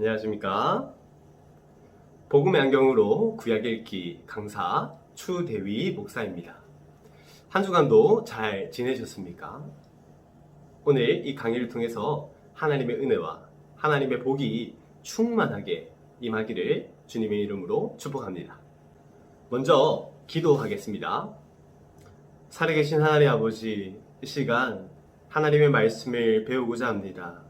안녕하십니까? 복음의 안경으로 구약 읽기 강사 추대위 목사입니다. 한 주간도 잘 지내셨습니까? 오늘 이 강의를 통해서 하나님의 은혜와 하나님의 복이 충만하게 임하기를 주님의 이름으로 축복합니다. 먼저 기도하겠습니다. 살아계신 하나님 아버지, 이 시간 하나님의 말씀을 배우고자 합니다.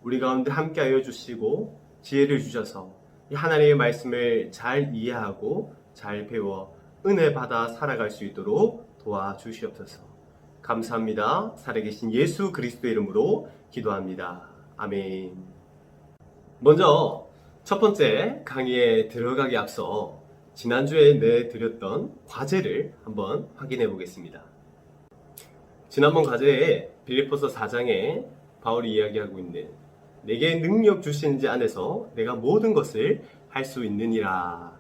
우리 가운데 함께하여 주시고 지혜를 주셔서 이 하나님의 말씀을 잘 이해하고 잘 배워 은혜 받아 살아갈 수 있도록 도와주시옵소서. 감사합니다. 살아계신 예수 그리스도의 이름으로 기도합니다. 아멘. 먼저 첫 번째 강의에 들어가기 앞서 지난주에 내드렸던 과제를 한번 확인해 보겠습니다. 지난번 과제에 빌립보서 4장에 바울이 이야기하고 있는 내게 능력 주시는 자 안에서 내가 모든 것을 할 수 있느니라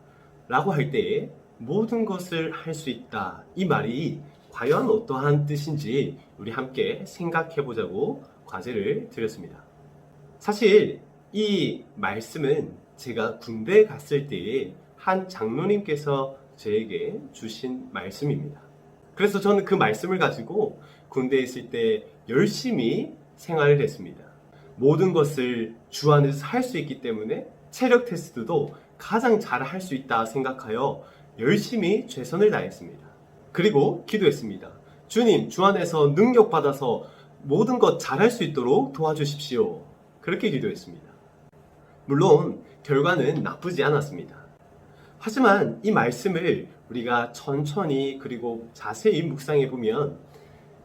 라고 할 때 모든 것을 할 수 있다, 이 말이 과연 어떠한 뜻인지 우리 함께 생각해 보자고 과제를 드렸습니다. 사실 이 말씀은 제가 군대에 갔을 때에 한 장로님께서 저에게 주신 말씀입니다. 그래서 저는 그 말씀을 가지고 군대에 있을 때 열심히 생활을 했습니다. 모든 것을 주 안에서 할 수 있기 때문에 체력 테스트도 가장 잘 할 수 있다 생각하여 열심히 최선을 다했습니다. 그리고 기도했습니다. 주님, 주 안에서 능력 받아서 모든 것 잘할 수 있도록 도와주십시오. 그렇게 기도했습니다. 물론 결과는 나쁘지 않았습니다. 하지만 이 말씀을 우리가 천천히 그리고 자세히 묵상해 보면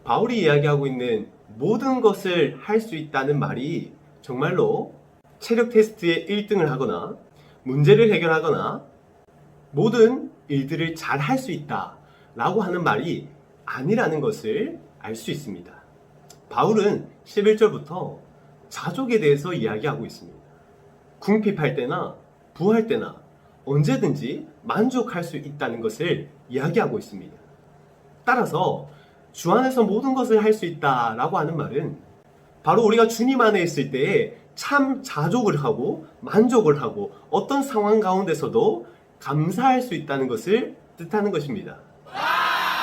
바울이 이야기하고 있는 모든 것을 할 수 있다는 말이 정말로 체력 테스트에 1등을 하거나 문제를 해결하거나 모든 일들을 잘 할 수 있다 라고 하는 말이 아니라는 것을 알 수 있습니다. 바울은 11절부터 자족에 대해서 이야기하고 있습니다. 궁핍할 때나 부할 때나 언제든지 만족할 수 있다는 것을 이야기하고 있습니다. 따라서 주 안에서 모든 것을 할 수 있다라고 하는 말은 바로 우리가 주님 안에 있을 때에 참 자족을 하고 만족을 하고 어떤 상황 가운데서도 감사할 수 있다는 것을 뜻하는 것입니다.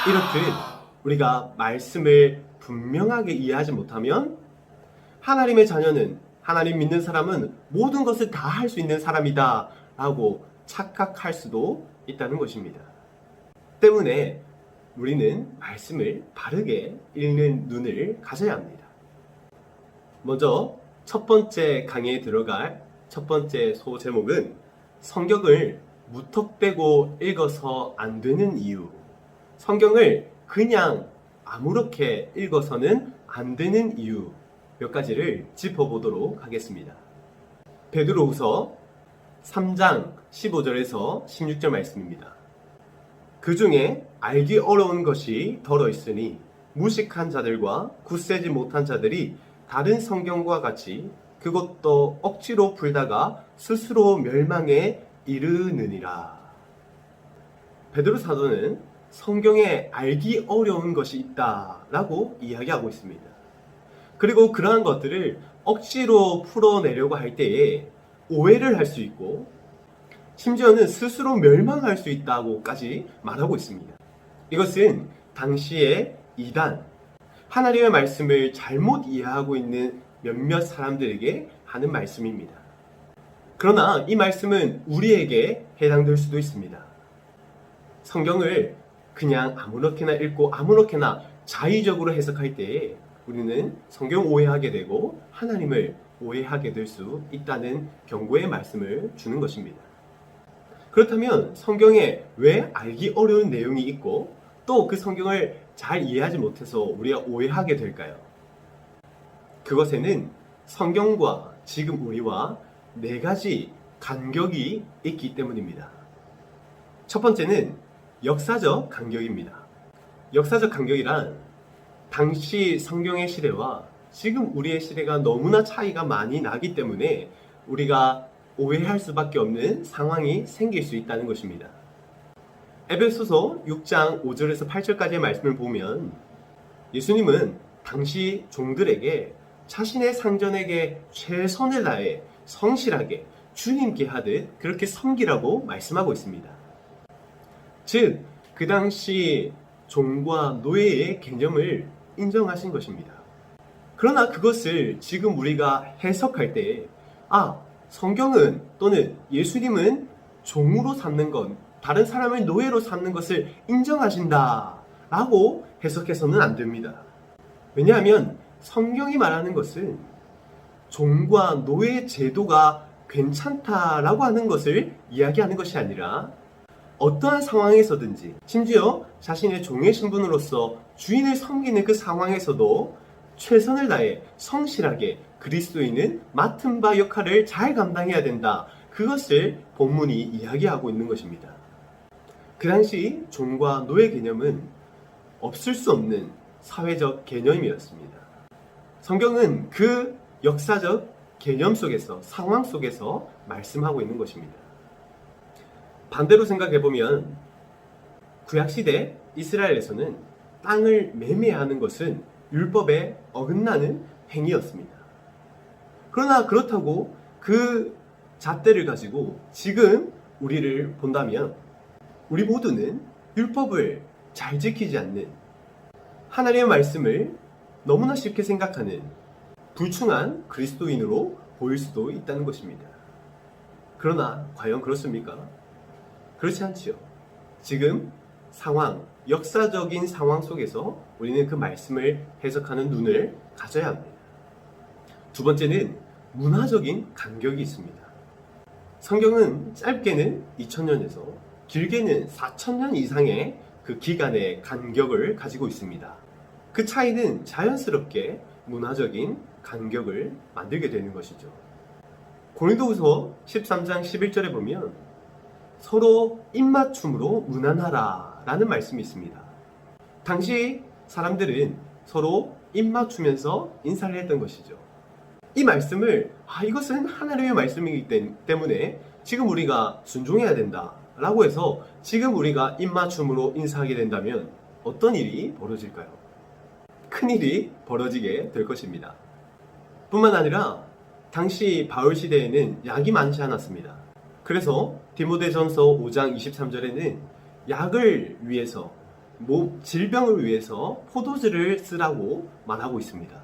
이렇듯 우리가 말씀을 분명하게 이해하지 못하면 하나님의 자녀는, 하나님 믿는 사람은 모든 것을 다 할 수 있는 사람이다 라고 착각할 수도 있다는 것입니다. 때문에 우리는 말씀을 바르게 읽는 눈을 가져야 합니다. 먼저 첫 번째 강의에 들어갈 첫 번째 소제목은 성경을 무턱대고 읽어서 안 되는 이유, 성경을 그냥 아무렇게 읽어서는 안 되는 이유 몇 가지를 짚어보도록 하겠습니다. 베드로후서 3장 15절에서 16절 말씀입니다. 그 중에 알기 어려운 것이 덜어 있으니 무식한 자들과 굳세지 못한 자들이 다른 성경과 같이 그것도 억지로 풀다가 스스로 멸망에 이르느니라. 베드로 사도는 성경에 알기 어려운 것이 있다라고 이야기하고 있습니다. 그리고 그러한 것들을 억지로 풀어내려고 할 때에 오해를 할 수 있고 심지어는 스스로 멸망할 수 있다고까지 말하고 있습니다. 이것은 당시의 이단, 하나님의 말씀을 잘못 이해하고 있는 몇몇 사람들에게 하는 말씀입니다. 그러나 이 말씀은 우리에게 해당될 수도 있습니다. 성경을 그냥 아무렇게나 읽고 아무렇게나 자의적으로 해석할 때에 우리는 성경 오해하게 되고 하나님을 오해하게 될 수 있다는 경고의 말씀을 주는 것입니다. 그렇다면 성경에 왜 알기 어려운 내용이 있고 또 그 성경을 잘 이해하지 못해서 우리가 오해하게 될까요? 그것에는 성경과 지금 우리와 네 가지 간격이 있기 때문입니다. 첫 번째는 역사적 간격입니다. 역사적 간격이란 당시 성경의 시대와 지금 우리의 시대가 너무나 차이가 많이 나기 때문에 우리가 오해할 수밖에 없는 상황이 생길 수 있다는 것입니다. 에베소서 6장 5절에서 8절까지의 말씀을 보면 예수님은 당시 종들에게 자신의 상전에게 최선을 다해 성실하게 주님께 하듯 그렇게 섬기라고 말씀하고 있습니다. 즉, 그 당시 종과 노예의 개념을 인정하신 것입니다. 그러나 그것을 지금 우리가 해석할 때, 성경은 또는 예수님은 종으로 삼는 것, 다른 사람을 노예로 삼는 것을 인정하신다 라고 해석해서는 안 됩니다. 왜냐하면 성경이 말하는 것은 종과 노예 제도가 괜찮다라고 하는 것을 이야기하는 것이 아니라 어떠한 상황에서든지, 심지어 자신의 종의 신분으로서 주인을 섬기는 그 상황에서도 최선을 다해 성실하게 그리스도인은 맡은 바 역할을 잘 감당해야 된다. 그것을 본문이 이야기하고 있는 것입니다. 그 당시 종과 노예 개념은 없을 수 없는 사회적 개념이었습니다. 성경은 그 역사적 개념 속에서, 상황 속에서 말씀하고 있는 것입니다. 반대로 생각해보면 구약시대 이스라엘에서는 땅을 매매하는 것은 율법에 어긋나는 행위였습니다. 그러나 그렇다고 그 잣대를 가지고 지금 우리를 본다면 우리 모두는 율법을 잘 지키지 않는, 하나님의 말씀을 너무나 쉽게 생각하는 불충한 그리스도인으로 보일 수도 있다는 것입니다. 그러나 과연 그렇습니까? 그렇지 않지요. 지금 상황, 역사적인 상황 속에서 우리는 그 말씀을 해석하는 눈을 가져야 합니다. 두 번째는 문화적인 간격이 있습니다. 성경은 짧게는 2000년에서 길게는 4000년 이상의 그 기간의 간격을 가지고 있습니다. 그 차이는 자연스럽게 문화적인 간격을 만들게 되는 것이죠. 고린도후서 13장 11절에 보면 서로 입맞춤으로 문안하라 라는 말씀이 있습니다. 당시 사람들은 서로 입맞추면서 인사를 했던 것이죠. 이 말씀을 이것은 하나님의 말씀이기 때문에 지금 우리가 순종해야 된다 라고 해서 지금 우리가 입맞춤으로 인사하게 된다면 어떤 일이 벌어질까요? 큰일이 벌어지게 될 것입니다. 뿐만 아니라 당시 바울 시대에는 약이 많지 않았습니다. 그래서 디모데전서 5장 23절에는 약을 위해서, 질병을 위해서 포도주를 쓰라고 말하고 있습니다.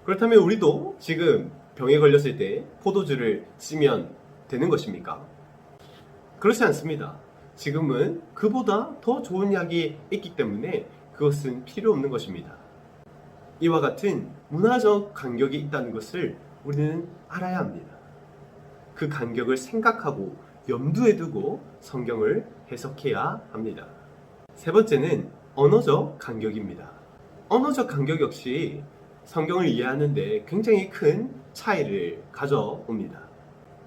그렇다면 우리도 지금 병에 걸렸을 때 포도주를 쓰면 되는 것입니까? 그렇지 않습니다. 지금은 그보다 더 좋은 약이 있기 때문에 그것은 필요 없는 것입니다. 이와 같은 문화적 간격이 있다는 것을 우리는 알아야 합니다. 그 간격을 생각하고 염두에 두고 성경을 해석해야 합니다. 세 번째는 언어적 간격입니다. 언어적 간격 역시 성경을 이해하는데 굉장히 큰 차이를 가져옵니다.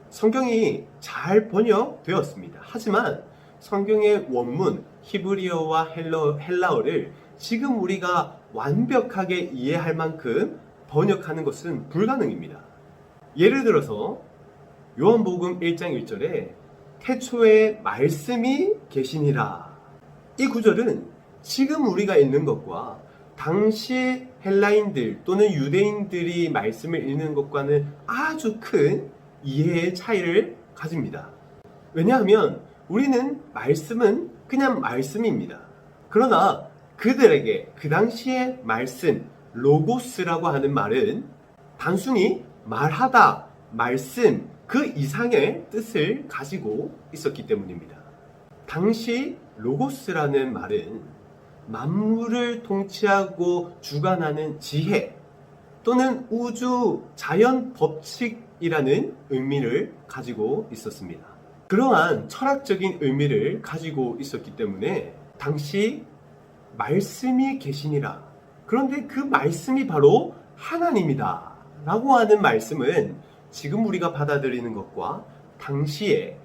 성경이 잘 번역되었습니다. 하지만 성경의 원문 히브리어와 헬라어를 지금 우리가 완벽하게 이해할 만큼 번역하는 것은 불가능입니다. 예를 들어서 요한복음 1장 1절에 태초에 말씀이 계시니라, 이 구절은 지금 우리가 읽는 것과 당시 헬라인들 또는 유대인들이 말씀을 읽는 것과는 아주 큰 이해의 차이를 가집니다. 왜냐하면 우리는 말씀은 그냥 말씀입니다. 그러나 그들에게 그 당시의 말씀, 로고스라고 하는 말은 단순히 말하다, 말씀, 그 이상의 뜻을 가지고 있었기 때문입니다. 당시 로고스라는 말은 만물을 통치하고 주관하는 지혜 또는 우주 자연 법칙이라는 의미를 가지고 있었습니다. 그러한 철학적인 의미를 가지고 있었기 때문에 당시 말씀이 계시니라, 그런데 그 말씀이 바로 하나님이다 라고 하는 말씀은 지금 우리가 받아들이는 것과 당시에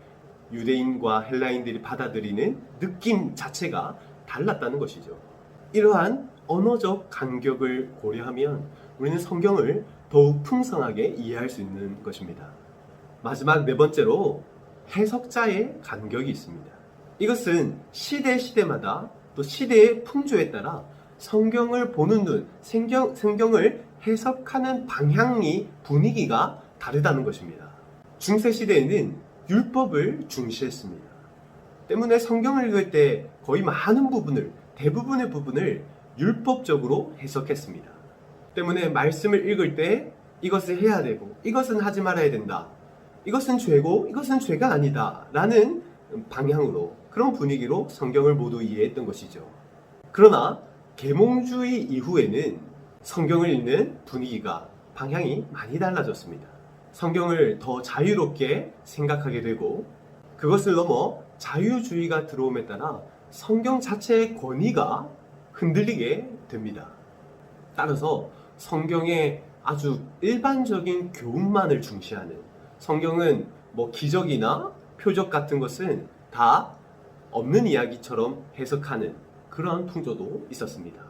유대인과 헬라인들이 받아들이는 느낌 자체가 달랐다는 것이죠. 이러한 언어적 간격을 고려하면 우리는 성경을 더욱 풍성하게 이해할 수 있는 것입니다. 마지막 네 번째로 해석자의 간격이 있습니다. 이것은 시대마다 또 시대의 풍조에 따라 성경을 보는 눈, 성경을 해석하는 방향이, 분위기가 다르다는 것입니다. 중세 시대에는 율법을 중시했습니다. 때문에 성경을 읽을 때 거의 대부분의 부분을 율법적으로 해석했습니다. 때문에 말씀을 읽을 때 이것을 해야 되고 이것은 하지 말아야 된다. 이것은 죄고 이것은 죄가 아니다. 라는 방향으로, 그런 분위기로 성경을 모두 이해했던 것이죠. 그러나 계몽주의 이후에는 성경을 읽는 분위기가, 방향이 많이 달라졌습니다. 성경을 더 자유롭게 생각하게 되고, 그것을 넘어 자유주의가 들어옴에 따라 성경 자체의 권위가 흔들리게 됩니다. 따라서 성경의 아주 일반적인 교훈만을 중시하는, 성경은 기적이나 표적 같은 것은 다 없는 이야기처럼 해석하는 그런 풍조도 있었습니다.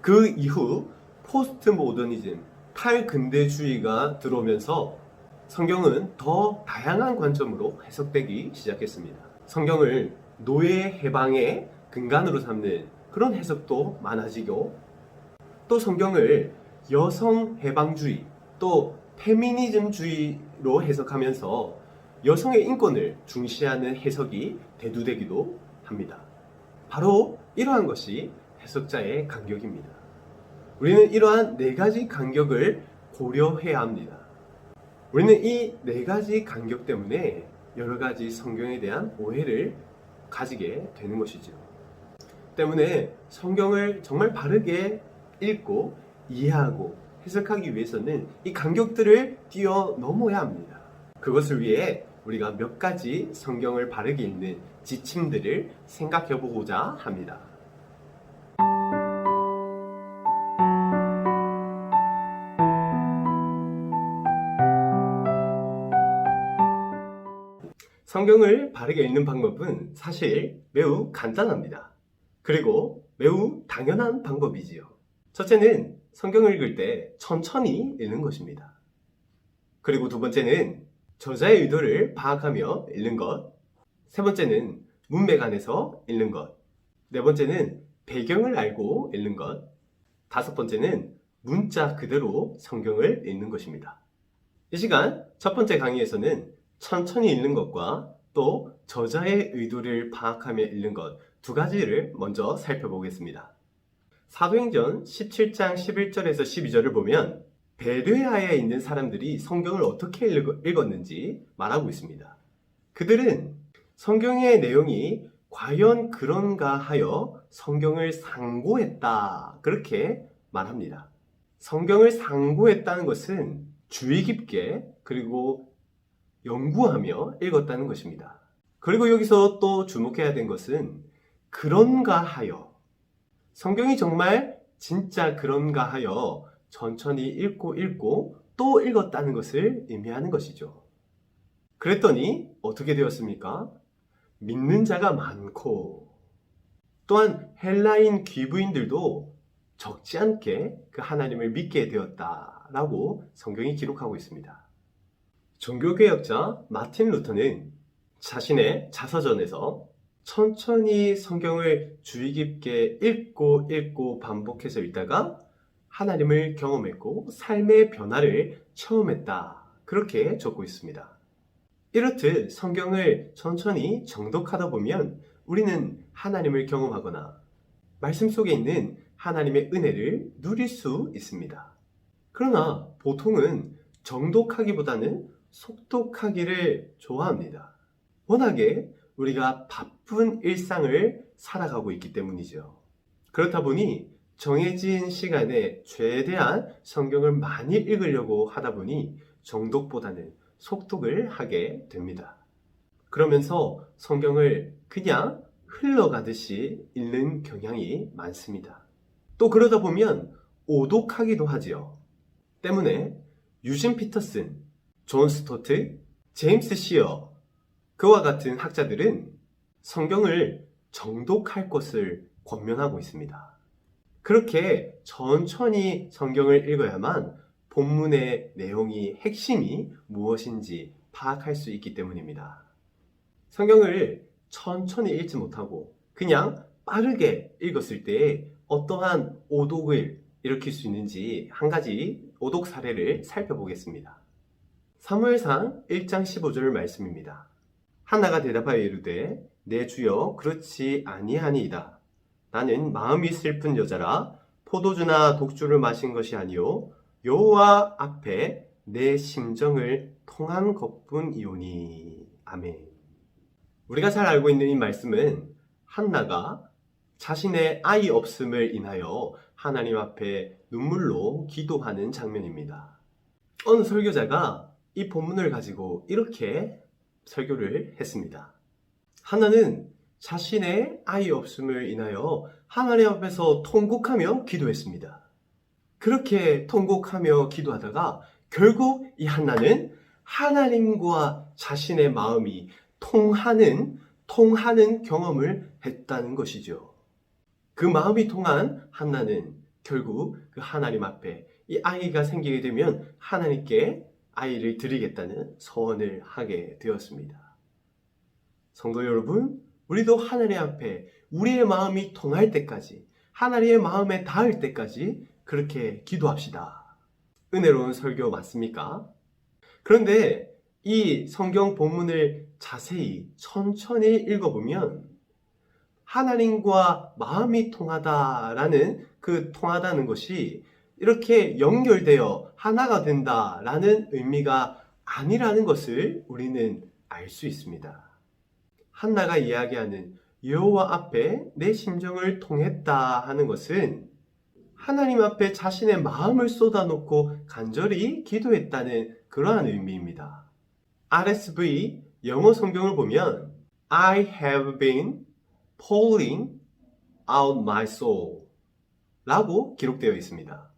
그 이후 포스트 모더니즘, 탈근대주의가 들어오면서 성경은 더 다양한 관점으로 해석되기 시작했습니다. 성경을 노예 해방의 근간으로 삼는 그런 해석도 많아지고, 또 성경을 여성 해방주의, 또 페미니즘주의로 해석하면서 여성의 인권을 중시하는 해석이 대두되기도 합니다. 바로 이러한 것이 해석자의 간격입니다. 우리는 이러한 네 가지 간격을 고려해야 합니다. 우리는 이 네 가지 간격 때문에 여러 가지 성경에 대한 오해를 가지게 되는 것이죠. 때문에 성경을 정말 바르게 읽고 이해하고 해석하기 위해서는 이 간격들을 뛰어넘어야 합니다. 그것을 위해 우리가 몇 가지 성경을 바르게 읽는 지침들을 생각해 보고자 합니다. 성경을 바르게 읽는 방법은 사실 매우 간단합니다. 그리고 매우 당연한 방법이지요. 첫째는 성경을 읽을 때 천천히 읽는 것입니다. 그리고 두 번째는 저자의 의도를 파악하며 읽는 것. 세 번째는 문맥 안에서 읽는 것. 네 번째는 배경을 알고 읽는 것. 다섯 번째는 문자 그대로 성경을 읽는 것입니다. 이 시간 첫 번째 강의에서는 천천히 읽는 것과 또 저자의 의도를 파악하며 읽는 것 두 가지를 먼저 살펴보겠습니다. 사도행전 17장 11절에서 12절을 보면 베레아에 있는 사람들이 성경을 어떻게 읽었는지 말하고 있습니다. 그들은 성경의 내용이 과연 그런가 하여 성경을 상고했다, 그렇게 말합니다. 성경을 상고했다는 것은 주의 깊게 그리고 연구하며 읽었다는 것입니다. 그리고 여기서 또 주목해야 된 것은 그런가 하여, 성경이 정말 진짜 그런가 하여 천천히 읽고 또 읽었다는 것을 의미하는 것이죠. 그랬더니 어떻게 되었습니까? 믿는 자가 많고, 또한 헬라인 귀부인들도 적지 않게 그 하나님을 믿게 되었다라고 성경이 기록하고 있습니다. 종교개혁자 마틴 루터는 자신의 자서전에서 천천히 성경을 주의 깊게 읽고 반복해서 읽다가 하나님을 경험했고 삶의 변화를 체험했다, 그렇게 적고 있습니다. 이렇듯 성경을 천천히 정독하다 보면 우리는 하나님을 경험하거나 말씀 속에 있는 하나님의 은혜를 누릴 수 있습니다. 그러나 보통은 정독하기보다는 속독하기를 좋아합니다. 워낙에 우리가 바쁜 일상을 살아가고 있기 때문이죠. 그렇다 보니 정해진 시간에 최대한 성경을 많이 읽으려고 하다 보니 정독보다는 속독을 하게 됩니다. 그러면서 성경을 그냥 흘러가듯이 읽는 경향이 많습니다. 또 그러다 보면 오독하기도 하지요. 때문에 유진 피터슨, 존 스토트, 제임스 시어, 그와 같은 학자들은 성경을 정독할 것을 권면하고 있습니다. 그렇게 천천히 성경을 읽어야만 본문의 내용이, 핵심이 무엇인지 파악할 수 있기 때문입니다. 성경을 천천히 읽지 못하고 그냥 빠르게 읽었을 때 어떠한 오독을 일으킬 수 있는지 한 가지 오독 사례를 살펴보겠습니다. 사무엘상 1장 15절 말씀입니다. 한나가 대답하여 이르되 내 주여 그렇지 아니하니이다. 나는 마음이 슬픈 여자라 포도주나 독주를 마신 것이 아니요 여호와 앞에 내 심정을 통한 것뿐이오니. 아멘. 우리가 잘 알고 있는 이 말씀은 한나가 자신의 아이 없음을 인하여 하나님 앞에 눈물로 기도하는 장면입니다. 어느 설교자가 이 본문을 가지고 이렇게 설교를 했습니다. 한나는 자신의 아이 없음을 인하여 하나님 앞에서 통곡하며 기도했습니다. 그렇게 통곡하며 기도하다가 결국 이 한나는 하나님과 자신의 마음이 통하는 경험을 했다는 것이죠. 그 마음이 통한 한나는 결국 그 하나님 앞에 이 아이가 생기게 되면 하나님께 아이를 드리겠다는 서원을 하게 되었습니다. 성도 여러분, 우리도 하나님 앞에 우리의 마음이 통할 때까지, 하나님의 마음에 닿을 때까지 그렇게 기도합시다. 은혜로운 설교 맞습니까? 그런데 이 성경 본문을 자세히 천천히 읽어보면 하나님과 마음이 통하다라는 그 통하다는 것이 이렇게 연결되어 하나가 된다라는 의미가 아니라는 것을 우리는 알 수 있습니다. 한나가 이야기하는 여호와 앞에 내 심정을 통했다 하는 것은 하나님 앞에 자신의 마음을 쏟아놓고 간절히 기도했다는 그러한 의미입니다. RSV 영어 성경을 보면 I have been pouring out my soul 라고 기록되어 있습니다.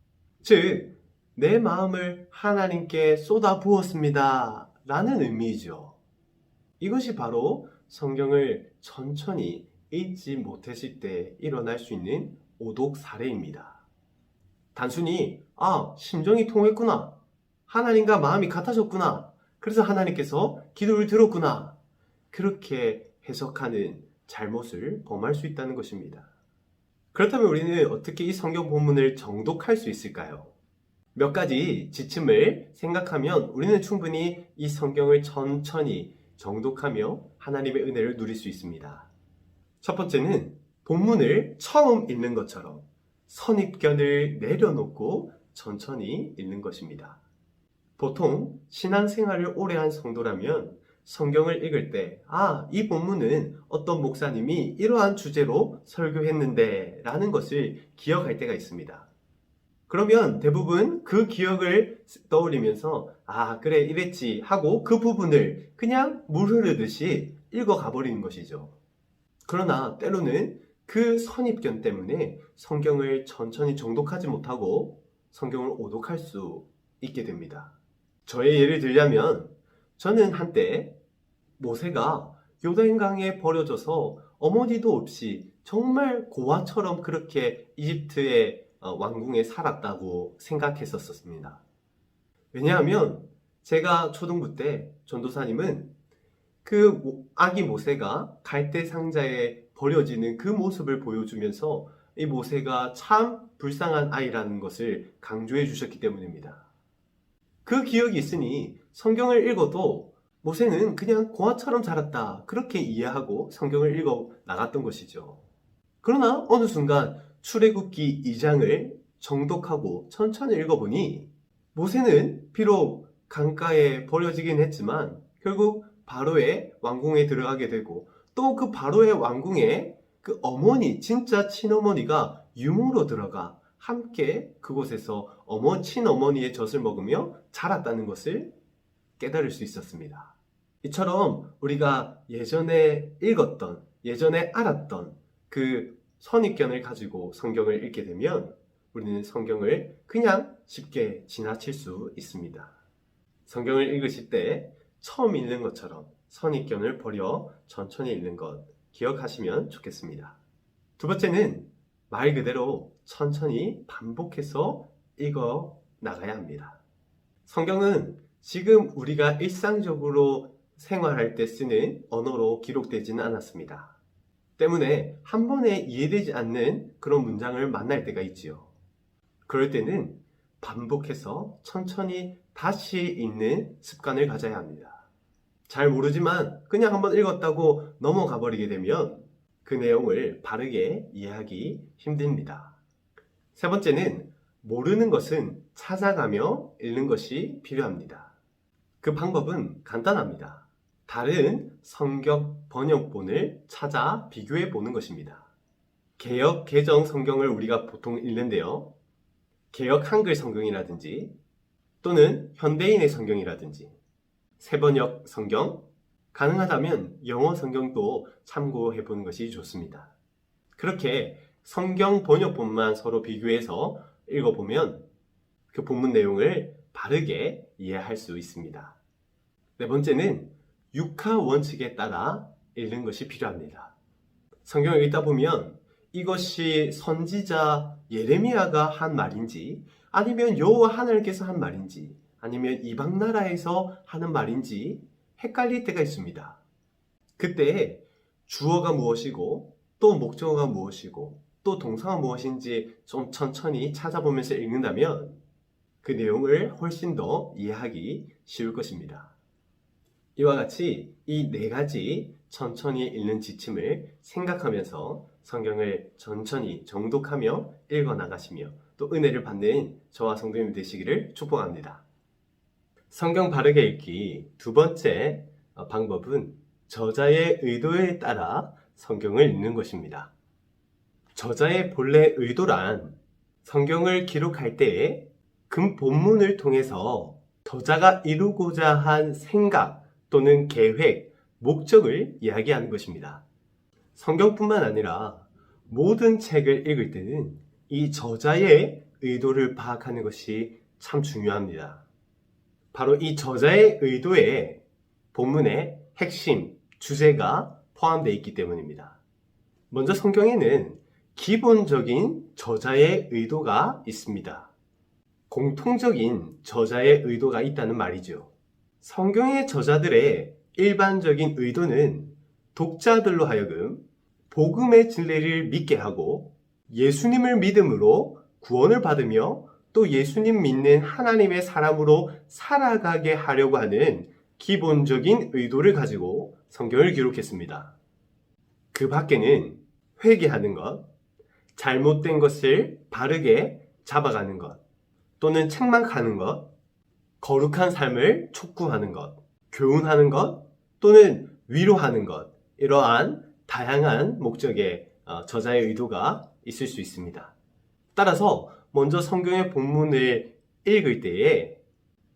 즉, 내 마음을 하나님께 쏟아 부었습니다 라는 의미이죠. 이것이 바로 성경을 천천히 읽지 못했을 때 일어날 수 있는 오독 사례입니다. 단순히 심정이 통했구나, 하나님과 마음이 같아졌구나, 그래서 하나님께서 기도를 들었구나, 그렇게 해석하는 잘못을 범할 수 있다는 것입니다. 그렇다면 우리는 어떻게 이 성경 본문을 정독할 수 있을까요? 몇 가지 지침을 생각하면 우리는 충분히 이 성경을 천천히 정독하며 하나님의 은혜를 누릴 수 있습니다. 첫 번째는 본문을 처음 읽는 것처럼 선입견을 내려놓고 천천히 읽는 것입니다. 보통 신앙생활을 오래 한 성도라면 성경을 읽을 때 이 본문은 어떤 목사님이 이러한 주제로 설교했는데 라는 것을 기억할 때가 있습니다. 그러면 대부분 그 기억을 떠올리면서 그래 이랬지 하고 그 부분을 그냥 물 흐르듯이 읽어가 버리는 것이죠. 그러나 때로는 그 선입견 때문에 성경을 천천히 정독하지 못하고 성경을 오독할 수 있게 됩니다. 저의 예를 들자면 저는 한때 모세가 요단강에 버려져서 어머니도 없이 정말 고아처럼 그렇게 이집트의 왕궁에 살았다고 생각했었습니다. 왜냐하면 제가 초등부 때 전도사님은 그 아기 모세가 갈대 상자에 버려지는 그 모습을 보여주면서 이 모세가 참 불쌍한 아이라는 것을 강조해 주셨기 때문입니다. 그 기억이 있으니 성경을 읽어도 모세는 그냥 고아처럼 자랐다 그렇게 이해하고 성경을 읽어 나갔던 것이죠. 그러나 어느 순간 출애굽기 2장을 정독하고 천천히 읽어보니 모세는 비록 강가에 버려지긴 했지만 결국 바로의 왕궁에 들어가게 되고 또 그 바로의 왕궁에 그 어머니, 진짜 친어머니가 유모로 들어가 함께 그곳에서 친어머니의 젖을 먹으며 자랐다는 것을 깨달을 수 있었습니다. 이처럼 우리가 예전에 읽었던, 예전에 알았던 그 선입견을 가지고 성경을 읽게 되면 우리는 성경을 그냥 쉽게 지나칠 수 있습니다. 성경을 읽으실 때 처음 읽는 것처럼 선입견을 버려 천천히 읽는 것 기억하시면 좋겠습니다. 두 번째는 말 그대로 천천히 반복해서 읽어 나가야 합니다. 성경은 지금 우리가 일상적으로 생활할 때 쓰는 언어로 기록되지는 않았습니다. 때문에 한 번에 이해되지 않는 그런 문장을 만날 때가 있지요. 그럴 때는 반복해서 천천히 다시 읽는 습관을 가져야 합니다. 잘 모르지만 그냥 한번 읽었다고 넘어가 버리게 되면 그 내용을 바르게 이해하기 힘듭니다. 세 번째는 모르는 것은 찾아가며 읽는 것이 필요합니다. 그 방법은 간단합니다. 다른 성경 번역본을 찾아 비교해 보는 것입니다. 개역 개정 성경을 우리가 보통 읽는데요. 개역 한글 성경이라든지 또는 현대인의 성경이라든지 새번역 성경, 가능하다면 영어 성경도 참고해 보는 것이 좋습니다. 그렇게 성경 번역본만 서로 비교해서 읽어보면 그 본문 내용을 바르게 이해할 수 있습니다. 네 번째는 육하 원칙에 따라 읽는 것이 필요합니다. 성경을 읽다 보면 이것이 선지자 예레미야가 한 말인지 아니면 여호와 하나님께서 한 말인지 아니면 이방 나라에서 하는 말인지 헷갈릴 때가 있습니다. 그때 주어가 무엇이고 또 목적어가 무엇이고 또 동사가 무엇인지 좀 천천히 찾아보면서 읽는다면 그 내용을 훨씬 더 이해하기 쉬울 것입니다. 이와 같이 이 네 가지 천천히 읽는 지침을 생각하면서 성경을 천천히 정독하며 읽어 나가시며 또 은혜를 받는 저와 성도님 되시기를 축복합니다. 성경 바르게 읽기 두 번째 방법은 저자의 의도에 따라 성경을 읽는 것입니다. 저자의 본래 의도란 성경을 기록할 때에 본문을 통해서 저자가 이루고자 한 생각 또는 계획, 목적을 이야기하는 것입니다. 성경뿐만 아니라 모든 책을 읽을 때는 이 저자의 의도를 파악하는 것이 참 중요합니다. 바로 이 저자의 의도에 본문의 핵심, 주제가 포함되어 있기 때문입니다. 먼저 성경에는 기본적인 저자의 의도가 있습니다. 공통적인 저자의 의도가 있다는 말이죠. 성경의 저자들의 일반적인 의도는 독자들로 하여금 복음의 진리를 믿게 하고 예수님을 믿음으로 구원을 받으며 또 예수님 믿는 하나님의 사람으로 살아가게 하려고 하는 기본적인 의도를 가지고 성경을 기록했습니다. 그 밖에는 회개하는 것, 잘못된 것을 바르게 잡아가는 것, 또는 책망하는 것, 거룩한 삶을 촉구하는 것, 교훈하는 것, 또는 위로하는 것, 이러한 다양한 목적의 저자의 의도가 있을 수 있습니다. 따라서 먼저 성경의 본문을 읽을 때에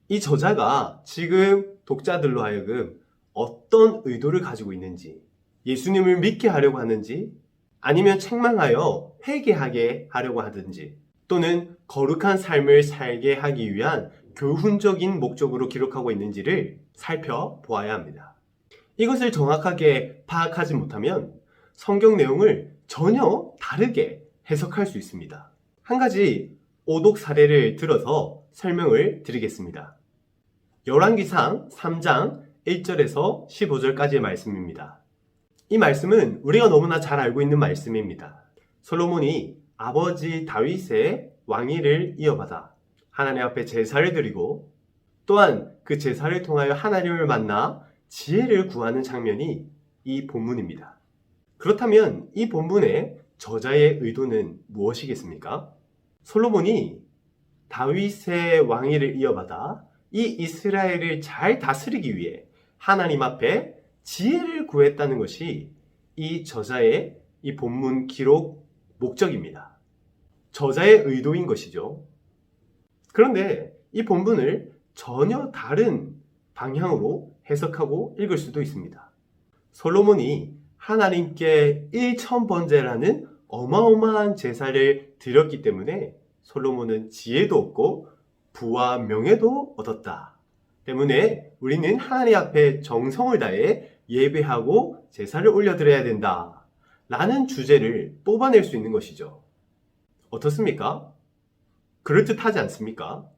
이 저자가 지금 독자들로 하여금 어떤 의도를 가지고 있는지, 예수님을 믿게 하려고 하는지, 아니면 책망하여 회개하게 하려고 하든지, 또는 거룩한 삶을 살게 하기 위한 교훈적인 목적으로 기록하고 있는지를 살펴보아야 합니다. 이것을 정확하게 파악하지 못하면 성경 내용을 전혀 다르게 해석할 수 있습니다. 한 가지 오독 사례를 들어서 설명을 드리겠습니다. 열왕기상 3장 1절에서 15절까지의 말씀입니다. 이 말씀은 우리가 너무나 잘 알고 있는 말씀입니다. 솔로몬이 아버지 다윗의 왕위를 이어받아 하나님 앞에 제사를 드리고 또한 그 제사를 통하여 하나님을 만나 지혜를 구하는 장면이 이 본문입니다. 그렇다면 이 본문의 저자의 의도는 무엇이겠습니까? 솔로몬이 다윗의 왕위를 이어받아 이 이스라엘을 잘 다스리기 위해 하나님 앞에 지혜를 구했다는 것이 이 저자의 이 본문 기록 목적입니다. 저자의 의도인 것이죠. 그런데 이 본문을 전혀 다른 방향으로 해석하고 읽을 수도 있습니다. 솔로몬이 하나님께 1,000번제라는 어마어마한 제사를 드렸기 때문에 솔로몬은 지혜도 얻고 부와 명예도 얻었다. 때문에 우리는 하나님 앞에 정성을 다해 예배하고 제사를 올려드려야 된다. 라는 주제를 뽑아낼 수 있는 것이죠. 어떻습니까? 그럴듯하지 않습니까?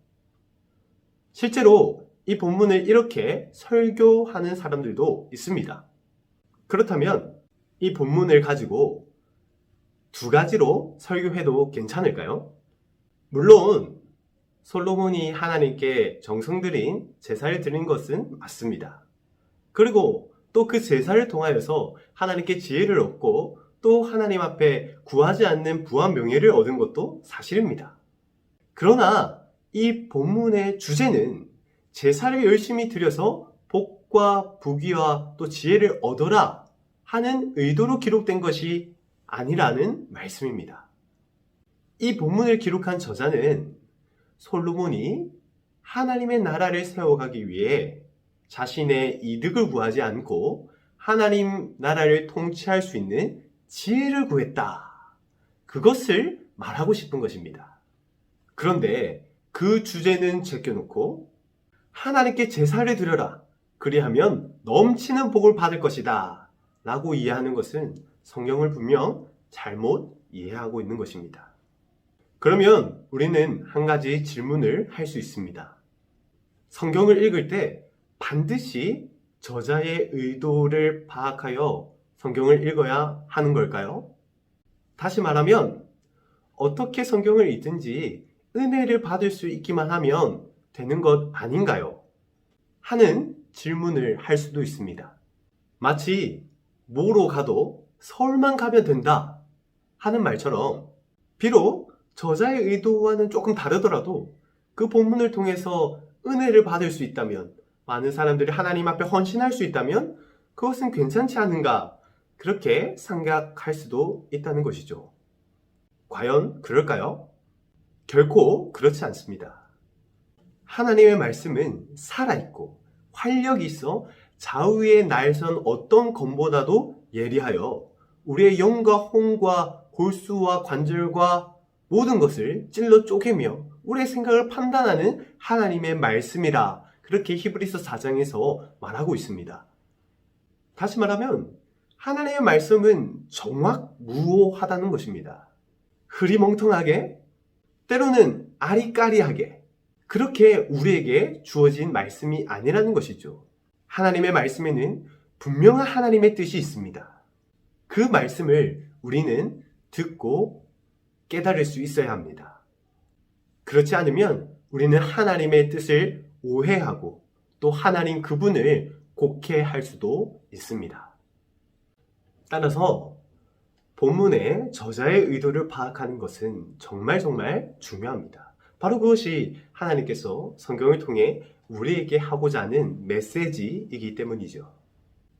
실제로 이 본문을 이렇게 설교하는 사람들도 있습니다. 그렇다면 이 본문을 가지고 두 가지로 설교해도 괜찮을까요? 물론 솔로몬이 하나님께 정성 들인 제사를 드린 것은 맞습니다. 그리고 또 그 제사를 통하여서 하나님께 지혜를 얻고 또 하나님 앞에 구하지 않는 부한 명예를 얻은 것도 사실입니다. 그러나 이 본문의 주제는 제사를 열심히 드려서 복과 부귀와 또 지혜를 얻어라 하는 의도로 기록된 것이 아니라는 말씀입니다. 이 본문을 기록한 저자는 솔로몬이 하나님의 나라를 세워가기 위해 자신의 이득을 구하지 않고 하나님 나라를 통치할 수 있는 지혜를 구했다. 그것을 말하고 싶은 것입니다. 그런데 그 주제는 제껴놓고 하나님께 제사를 드려라. 그리하면 넘치는 복을 받을 것이다. 라고 이해하는 것은 성경을 분명 잘못 이해하고 있는 것입니다. 그러면 우리는 한 가지 질문을 할 수 있습니다. 성경을 읽을 때 반드시 저자의 의도를 파악하여 성경을 읽어야 하는 걸까요? 다시 말하면 어떻게 성경을 읽든지 은혜를 받을 수 있기만 하면 되는 것 아닌가요? 하는 질문을 할 수도 있습니다. 마치 뭐로 가도 서울만 가면 된다 하는 말처럼 비록 저자의 의도와는 조금 다르더라도 그 본문을 통해서 은혜를 받을 수 있다면, 많은 사람들이 하나님 앞에 헌신할 수 있다면 그것은 괜찮지 않은가, 그렇게 생각할 수도 있다는 것이죠. 과연 그럴까요? 결코 그렇지 않습니다. 하나님의 말씀은 살아있고 활력이 있어 좌우에 날선 어떤 검보다도 예리하여 우리의 영과 혼과 골수와 관절과 모든 것을 찔러 쪼개며 우리의 생각을 판단하는 하나님의 말씀이라, 그렇게 히브리서 4장에서 말하고 있습니다. 다시 말하면 하나님의 말씀은 정확무오하다는 것입니다. 흐리멍텅하게, 때로는 아리까리하게, 그렇게 우리에게 주어진 말씀이 아니라는 것이죠. 하나님의 말씀에는 분명한 하나님의 뜻이 있습니다. 그 말씀을 우리는 듣고 깨달을 수 있어야 합니다. 그렇지 않으면 우리는 하나님의 뜻을 오해하고 또 하나님 그분을 곡해할 수도 있습니다. 따라서 본문의 저자의 의도를 파악하는 것은 정말 중요합니다. 바로 그것이 하나님께서 성경을 통해 우리에게 하고자 하는 메시지이기 때문이죠.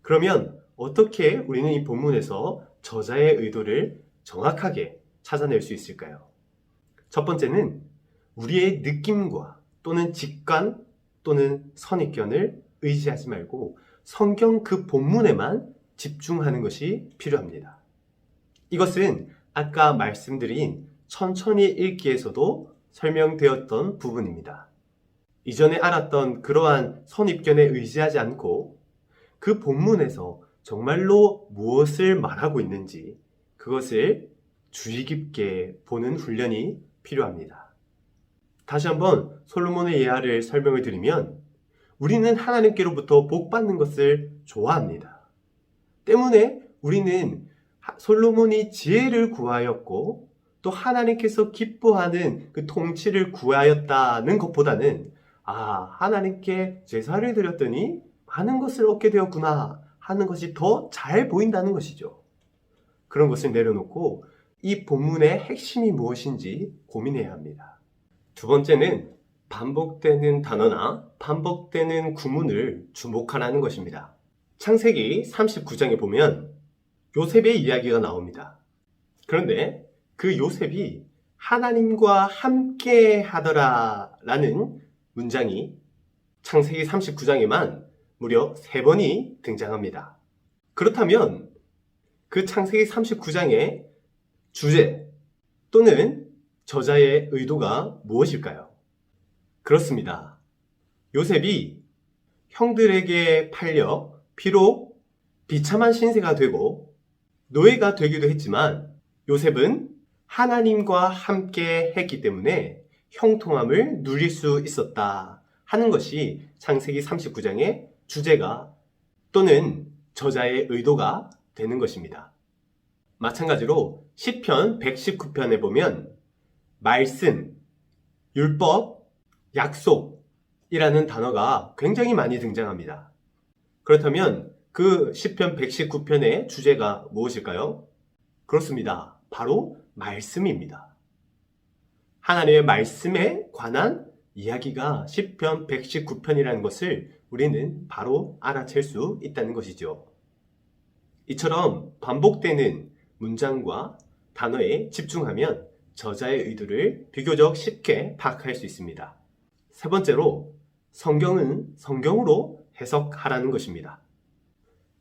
그러면 어떻게 우리는 이 본문에서 저자의 의도를 정확하게 찾아낼 수 있을까요? 첫 번째는 우리의 느낌과 또는 직관 또는 선입견을 의지하지 말고 성경 그 본문에만 집중하는 것이 필요합니다. 이것은 아까 말씀드린 천천히 읽기에서도 설명되었던 부분입니다. 이전에 알았던 그러한 선입견에 의지하지 않고 그 본문에서 정말로 무엇을 말하고 있는지 그것을 주의 깊게 보는 훈련이 필요합니다. 다시 한번 솔로몬의 예화를 설명을 드리면 우리는 하나님께로부터 복 받는 것을 좋아합니다. 때문에 우리는 솔로몬이 지혜를 구하였고 또 하나님께서 기뻐하는 그 통치를 구하였다는 것보다는 하나님께 제사를 드렸더니 많은 것을 얻게 되었구나 하는 것이 더 잘 보인다는 것이죠. 그런 것을 내려놓고 이 본문의 핵심이 무엇인지 고민해야 합니다. 두 번째는 반복되는 단어나 반복되는 구문을 주목하라는 것입니다. 창세기 39장에 보면 요셉의 이야기가 나옵니다. 그런데 그 요셉이 하나님과 함께 하더라 라는 문장이 창세기 39장에만 무려 3번이 등장합니다. 그렇다면 그 창세기 39장의 주제 또는 저자의 의도가 무엇일까요? 그렇습니다. 요셉이 형들에게 팔려 비록 비참한 신세가 되고 노예가 되기도 했지만 요셉은 하나님과 함께 했기 때문에 형통함을 누릴 수 있었다 하는 것이 창세기 39장의 주제가 또는 저자의 의도가 되는 것입니다. 마찬가지로 시편 119편에 보면 말씀, 율법, 약속이라는 단어가 굉장히 많이 등장합니다. 그렇다면 그 시편 119편의 주제가 무엇일까요? 그렇습니다. 바로 말씀입니다. 하나님의 말씀에 관한 이야기가 시편 119편이라는 것을 우리는 바로 알아챌 수 있다는 것이죠. 이처럼 반복되는 문장과 단어에 집중하면 저자의 의도를 비교적 쉽게 파악할 수 있습니다. 세 번째로, 성경은 성경으로 해석하라는 것입니다.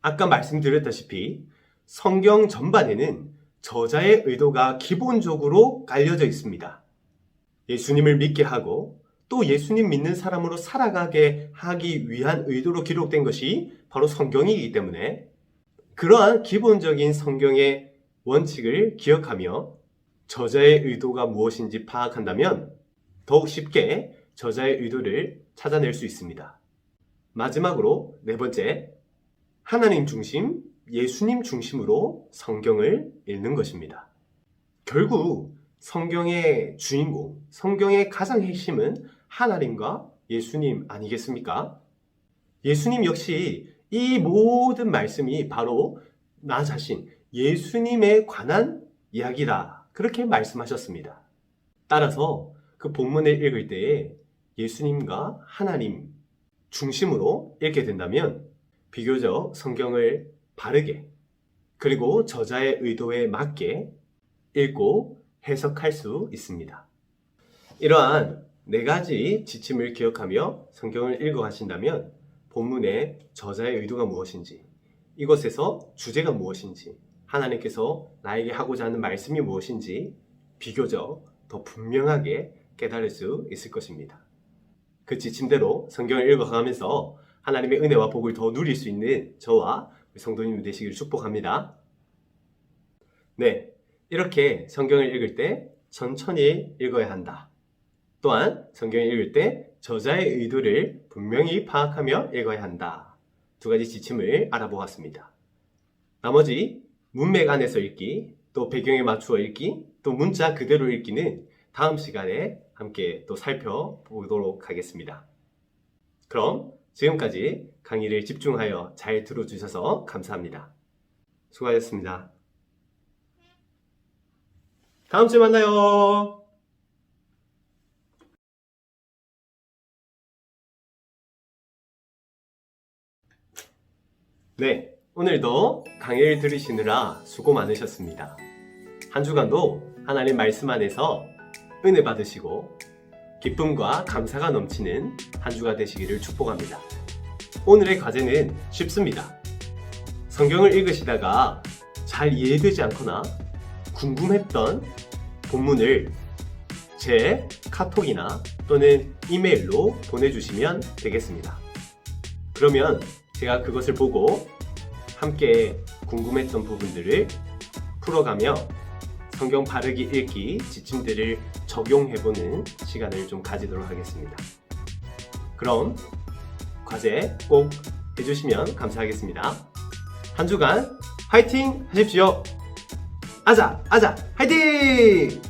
아까 말씀드렸다시피 성경 전반에는 저자의 의도가 기본적으로 깔려져 있습니다. 예수님을 믿게 하고 또 예수님 믿는 사람으로 살아가게 하기 위한 의도로 기록된 것이 바로 성경이기 때문에 그러한 기본적인 성경의 원칙을 기억하며 저자의 의도가 무엇인지 파악한다면 더욱 쉽게 저자의 의도를 찾아낼 수 있습니다. 마지막으로 네 번째, 하나님 중심, 예수님 중심으로 성경을 읽는 것입니다. 결국 성경의 주인공, 성경의 가장 핵심은 하나님과 예수님 아니겠습니까? 예수님 역시 이 모든 말씀이 바로 나 자신, 예수님에 관한 이야기다. 그렇게 말씀하셨습니다. 따라서 그 본문을 읽을 때에 예수님과 하나님 중심으로 읽게 된다면 비교적 성경을 바르게 그리고 저자의 의도에 맞게 읽고 해석할 수 있습니다. 이러한 네 가지 지침을 기억하며 성경을 읽어 가신다면 본문의 저자의 의도가 무엇인지, 이것에서 주제가 무엇인지, 하나님께서 나에게 하고자 하는 말씀이 무엇인지 비교적 더 분명하게 깨달을 수 있을 것입니다. 그 지침대로 성경을 읽어가면서 하나님의 은혜와 복을 더 누릴 수 있는 저와 성도님 되시기를 축복합니다. 네, 이렇게 성경을 읽을 때 천천히 읽어야 한다. 또한 성경을 읽을 때 저자의 의도를 분명히 파악하며 읽어야 한다. 두 가지 지침을 알아보았습니다. 나머지 문맥 안에서 읽기, 또 배경에 맞추어 읽기, 또 문자 그대로 읽기는 다음 시간에 함께 또 살펴보도록 하겠습니다. 그럼 지금까지 강의를 집중하여 잘 들어주셔서 감사합니다. 수고하셨습니다. 다음 주에 만나요. 네, 오늘도 강의를 들으시느라 수고 많으셨습니다. 한 주간도 하나님 말씀 안에서 은혜 받으시고 기쁨과 감사가 넘치는 한 주가 되시기를 축복합니다. 오늘의 과제는 쉽습니다. 성경을 읽으시다가 잘 이해되지 않거나 궁금했던 본문을 제 카톡이나 또는 이메일로 보내주시면 되겠습니다. 그러면 제가 그것을 보고 함께 궁금했던 부분들을 풀어가며 성경 바르기 읽기 지침들을 적용해보는 시간을 좀 가지도록 하겠습니다. 그럼 과제 꼭 해주시면 감사하겠습니다. 한 주간 화이팅 하십시오. 아자 화이팅!